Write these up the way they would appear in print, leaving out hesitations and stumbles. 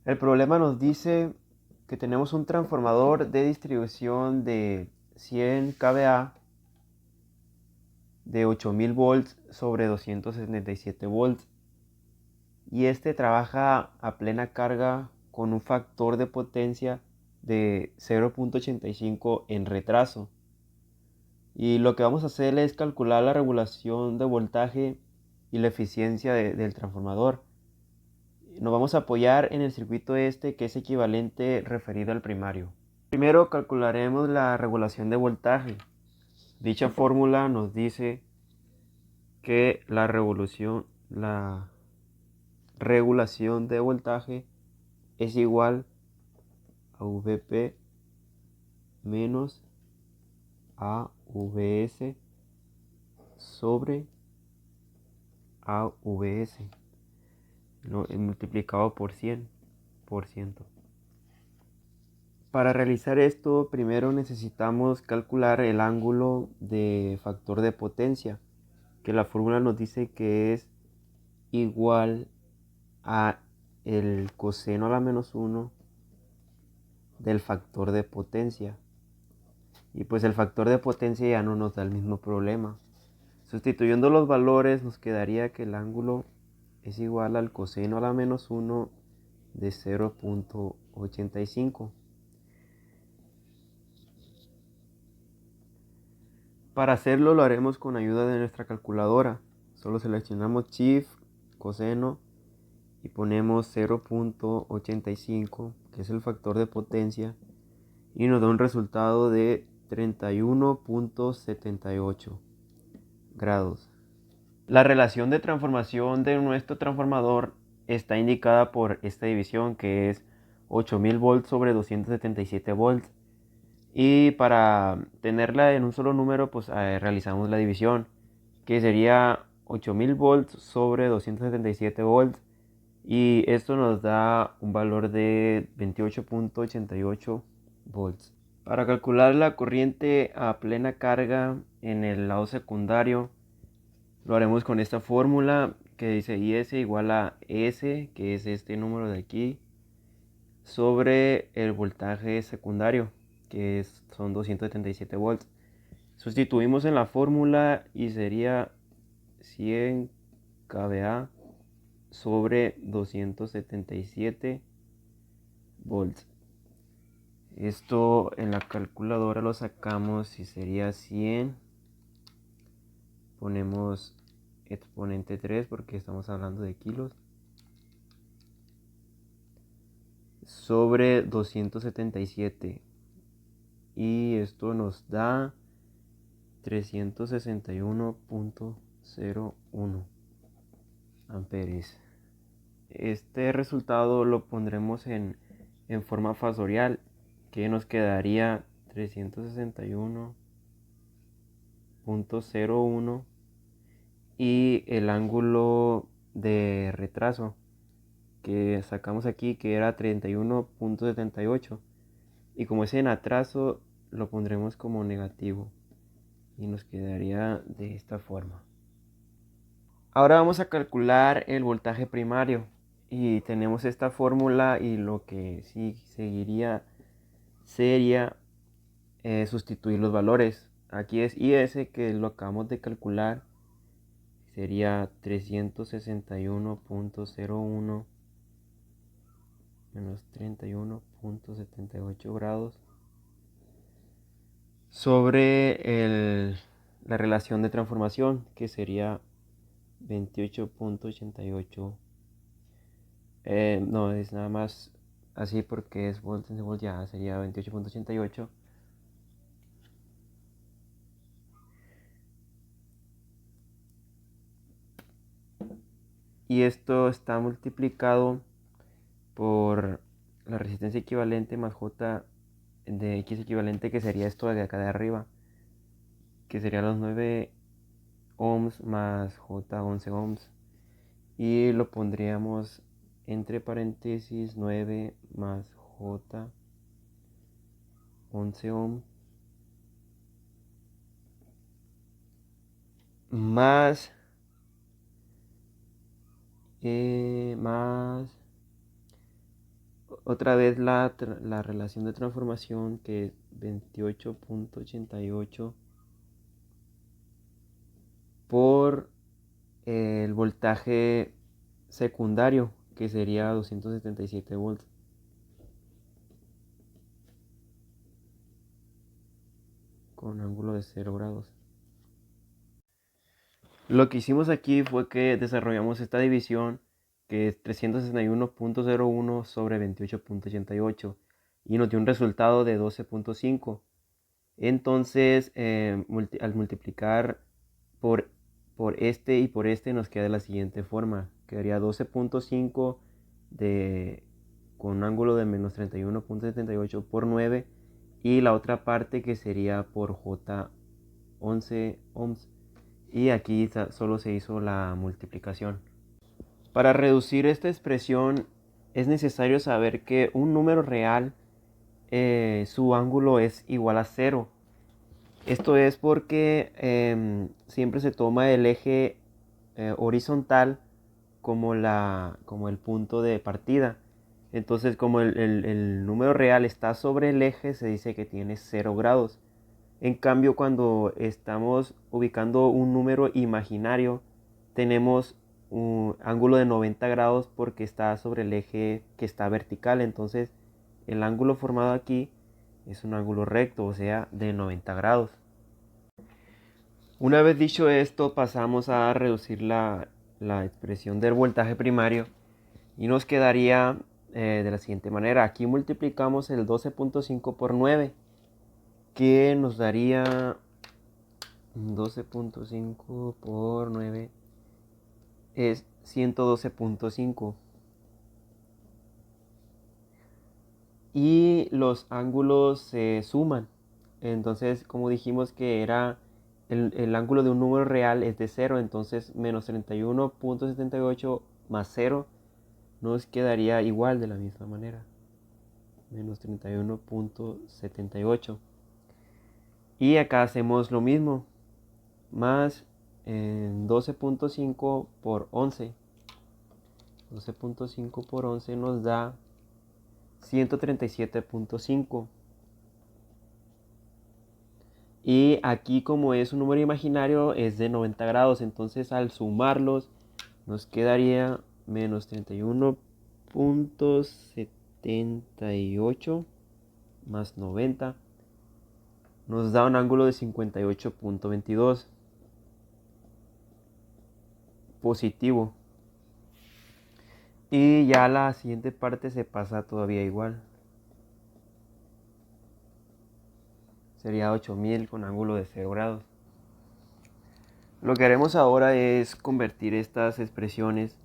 El problema nos dice que tenemos un transformador de distribución de 100 kVA de 8000 volts sobre 277 volts y este trabaja a plena carga con un factor de potencia de 0.85 en retraso. Y lo que vamos a hacer es calcular la regulación de voltaje y la eficiencia del transformador. Nos vamos a apoyar en el circuito este que es equivalente referido al primario. Primero calcularemos la regulación de voltaje. Dicha fórmula nos dice que la regulación de voltaje es igual a Vp menos AVS sobre AVS multiplicado por 100%. Para realizar esto, primero necesitamos calcular el ángulo de factor de potencia, que la fórmula nos dice que es igual a el coseno a la menos 1 del factor de potencia. Y pues el factor de potencia ya no nos da el mismo problema. Sustituyendo los valores nos quedaría que el ángulo es igual al coseno a la menos 1 de 0.85. Para hacerlo lo haremos con ayuda de nuestra calculadora. Solo seleccionamos Shift, coseno y ponemos 0.85, que es el factor de potencia, y nos da un resultado de 31.78 grados. La relación de transformación de nuestro transformador está indicada por esta división, que es 8000 volts sobre 277 volts. Y para tenerla en un solo número, pues realizamos la división, que sería 8000 volts sobre 277 volts. Y esto nos da un valor de 28.88 volts. Para calcular la corriente a plena carga en el lado secundario, lo haremos con esta fórmula que dice IS igual a S, que es este número de aquí, sobre el voltaje secundario, que son 277 volts. Sustituimos en la fórmula y sería 100 kVA sobre 277 volts. Esto en la calculadora lo sacamos y sería 100. Ponemos exponente 3 porque estamos hablando de kilos. Sobre 277. Y esto nos da 361.01 amperes. Este resultado lo pondremos en forma fasorial, que nos quedaría 361.01 y el ángulo de retraso que sacamos aquí, que era 31.78, y como es en atraso lo pondremos como negativo y nos quedaría de esta forma. Ahora vamos a calcular el voltaje primario y tenemos esta fórmula, y lo que sí seguiría sería sustituir los valores. Aquí es IS, que lo acabamos de calcular, sería 361.01 menos 31.78 grados sobre la relación de transformación, que sería 28.88. No, es nada más así porque es volts en volt, ya sería 28.88. Y esto está multiplicado por la resistencia equivalente más J de X equivalente, que sería esto de acá de arriba, que serían los 9 ohms más J 11 ohms. Y lo pondríamos entre paréntesis 9 más J 11 ohms más más otra vez la relación de transformación, que es 28.88 por el voltaje secundario, que sería 277 volts. Con ángulo de 0 grados. Lo que hicimos aquí fue que desarrollamos esta división, que es 361.01 sobre 28.88, y nos dio un resultado de 12.5. Entonces, al multiplicar por, este y por este, nos queda de la siguiente forma. Quedaría 12.5 con un ángulo de menos 31.78 por 9, y la otra parte que sería por J 11 ohms. Y aquí solo se hizo la multiplicación. Para reducir esta expresión es necesario saber que un número real, su ángulo es igual a 0. Esto es porque siempre se toma el eje horizontal como el punto de partida. Entonces, como el número real está sobre el eje, se dice que tiene 0 grados. En cambio, cuando estamos ubicando un número imaginario, tenemos un ángulo de 90 grados porque está sobre el eje que está vertical. Entonces, el ángulo formado aquí es un ángulo recto, o sea, de 90 grados. Una vez dicho esto, pasamos a reducir la expresión del voltaje primario, y nos quedaría de la siguiente manera. Aquí multiplicamos el 12.5 por 9, que nos daría 12.5 por 9 es 112.5. Y los ángulos se suman. Entonces, como dijimos que era el ángulo de un número real es de 0, entonces menos 31.78 más 0 nos quedaría igual de la misma manera. Menos 31.78. Y acá hacemos lo mismo. Más 12.5 por 11. 12.5 por 11 nos da 137.5. Y aquí, como es un número imaginario, es de 90 grados. Entonces, al sumarlos, nos quedaría menos 31.78 más 90. Nos da un ángulo de 58.22. Positivo. Y ya la siguiente parte se pasa todavía igual. Sería 8000 con ángulo de 0 grados. Lo que haremos ahora es convertir estas expresiones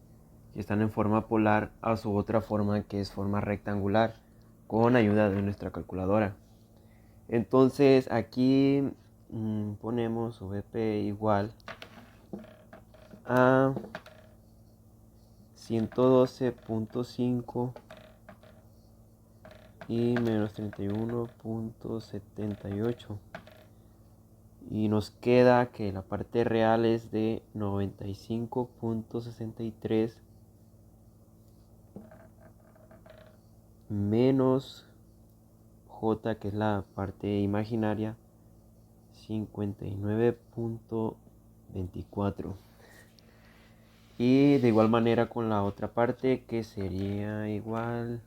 que están en forma polar a su otra forma, que es forma rectangular, con ayuda de nuestra calculadora. Entonces aquí ponemos VP igual a 112.5 y menos 31.78. Y nos queda que la parte real es de 95.63 menos J, que es la parte imaginaria, 59.24. Y de igual manera con la otra parte, que sería igual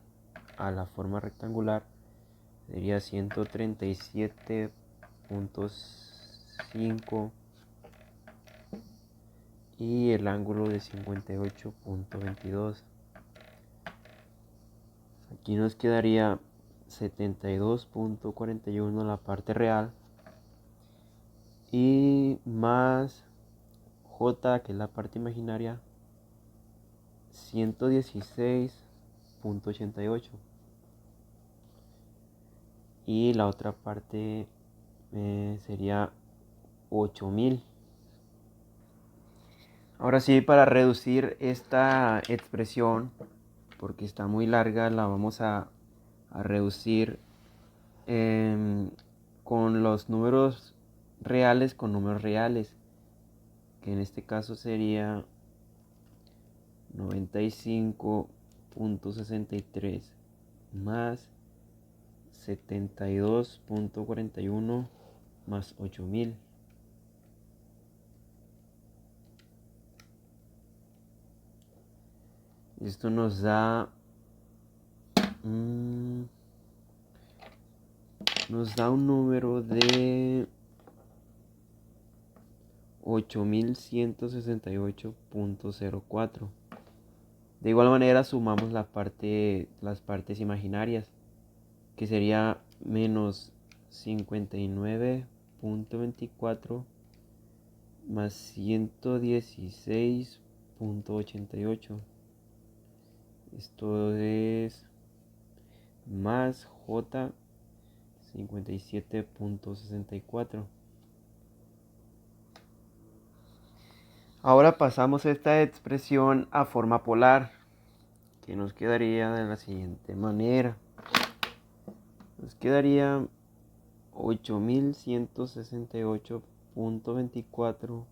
a la forma rectangular, sería 137.5 y el ángulo de 58.22. Aquí nos quedaría 72.41 la parte real, y más J, que es la parte imaginaria, 116.88. Y la otra parte sería 8000. Ahora sí, para reducir esta expresión, porque está muy larga, la vamos a reducir con los números reales con números reales, que en este caso sería 95.63 más 72.41 más 8000. Esto nos da un número de 8168.04. De igual manera sumamos las partes imaginarias, que sería menos 59.24 más 116.88. Esto es más J 57.64. Ahora pasamos esta expresión a forma polar, que nos quedaría de la siguiente manera. Nos quedaría 8168.24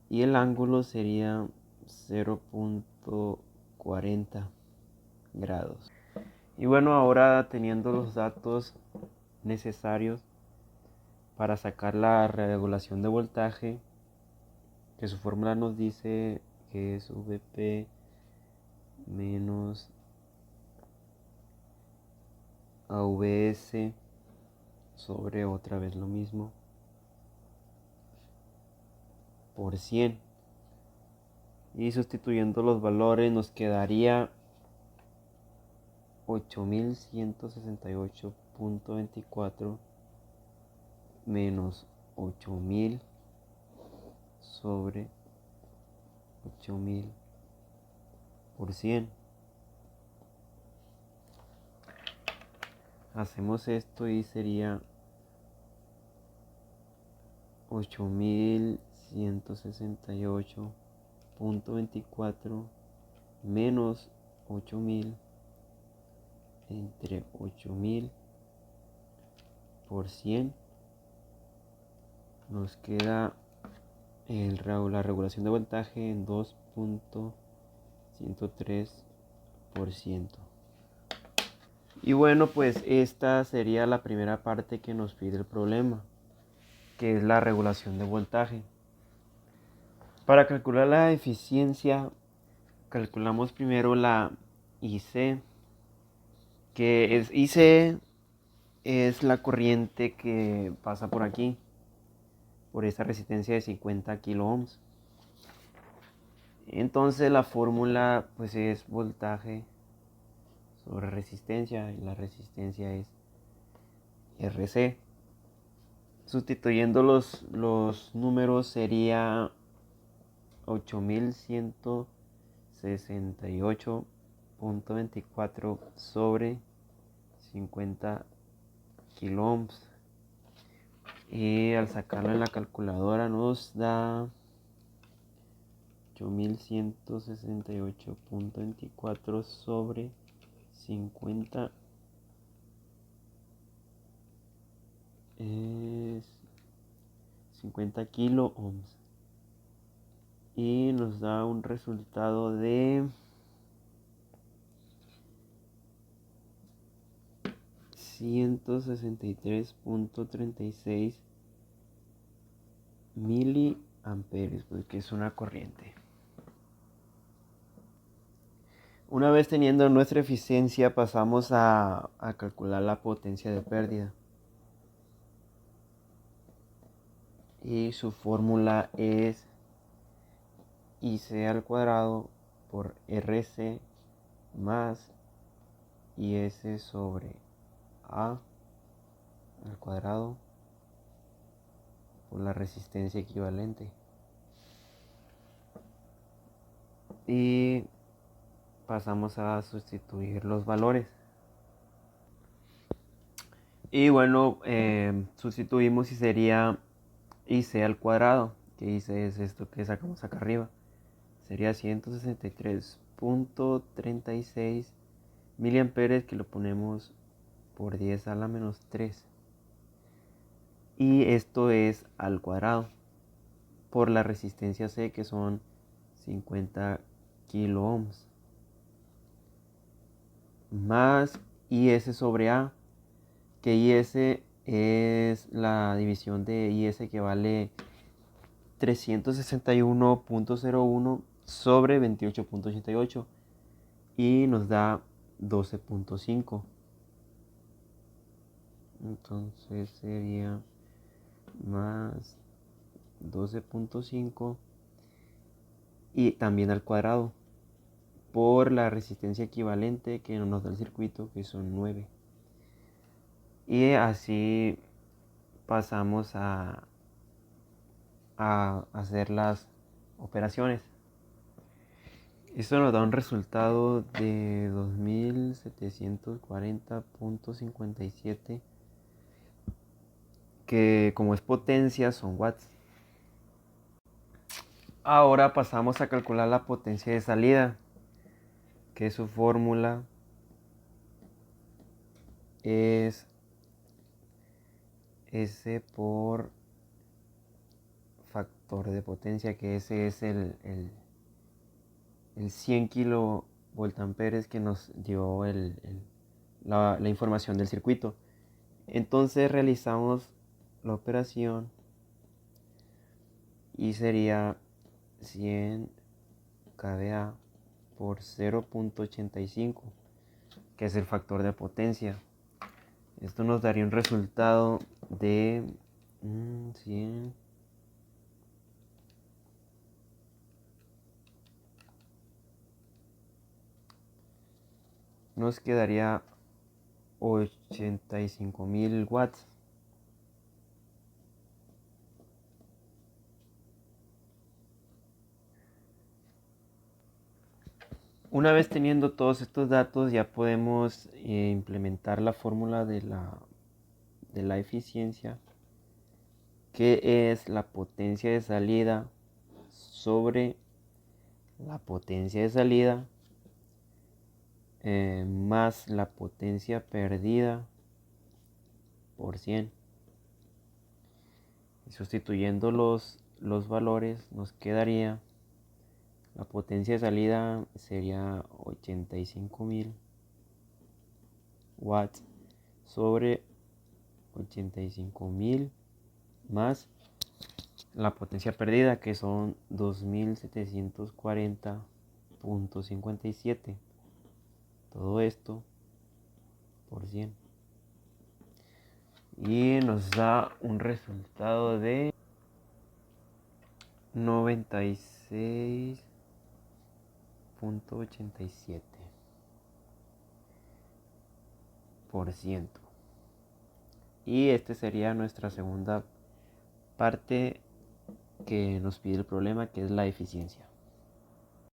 y el ángulo sería 0.40 grados. Y bueno, ahora teniendo los datos necesarios para sacar la regulación de voltaje, que su fórmula nos dice que es VP menos AVS sobre otra vez lo mismo por 100. Y sustituyendo los valores nos quedaría 8168.24 menos 8000 sobre 8000 por 100. Hacemos esto y sería 8168.24 menos 8000 entre 8000 por 100. Nos queda la regulación de voltaje en 2.103%. Y bueno, pues esta sería la primera parte que nos pide el problema, que es la regulación de voltaje. Para calcular la eficiencia, calculamos primero la IC, que es IC es la corriente que pasa por aquí, por esta resistencia de 50 kilo ohms. Entonces la fórmula pues es voltaje sobre resistencia, y la resistencia es RC. Sustituyendo los números sería 8168.24 sobre 50 kilo ohms. Y al sacarlo en la calculadora nos da 8168.24 sobre 50 es 50 kilo ohms. Y nos da un resultado de 163.36 miliamperes, porque es una corriente. Una vez teniendo nuestra eficiencia, pasamos a calcular la potencia de pérdida. Y su fórmula es IC al cuadrado por RC más IS sobre A al cuadrado por la resistencia equivalente. Y pasamos a sustituir los valores. Y bueno, sustituimos y sería IC al cuadrado, que IC es esto que sacamos acá arriba. Sería 163.36 miliamperes, que lo ponemos por 10 a la menos 3. Y esto es al cuadrado por la resistencia C, que son 50 kilo ohms. más IS sobre A, que IS es la división de IS que vale 361.01 sobre 28.88 y nos da 12.5. Entonces sería más 12.5 y también al cuadrado por la resistencia equivalente que nos da el circuito, que son 9. Y así pasamos a hacer las operaciones. Esto nos da un resultado de 2740.57, que como es potencia son watts. Ahora pasamos a calcular la potencia de salida, que su fórmula es S por factor de potencia, que ese es el 100 kilovoltamperes que nos dio la información del circuito. Entonces realizamos la operación y sería 100 kVA por 0.85, que es el factor de potencia. Esto nos daría un resultado de 100. Nos quedaría 85.000 watts. Una vez teniendo todos estos datos, ya podemos implementar la fórmula de la eficiencia, que es la potencia de salida sobre la potencia de salida más la potencia perdida por 100. Y sustituyendo los valores, nos quedaría la potencia de salida sería 85.000 watts sobre 85.000 más la potencia perdida, que son 2740.57. Todo esto por 100. Y nos da un resultado de 96.87%. Y este sería nuestra segunda parte que nos pide el problema, que es la eficiencia.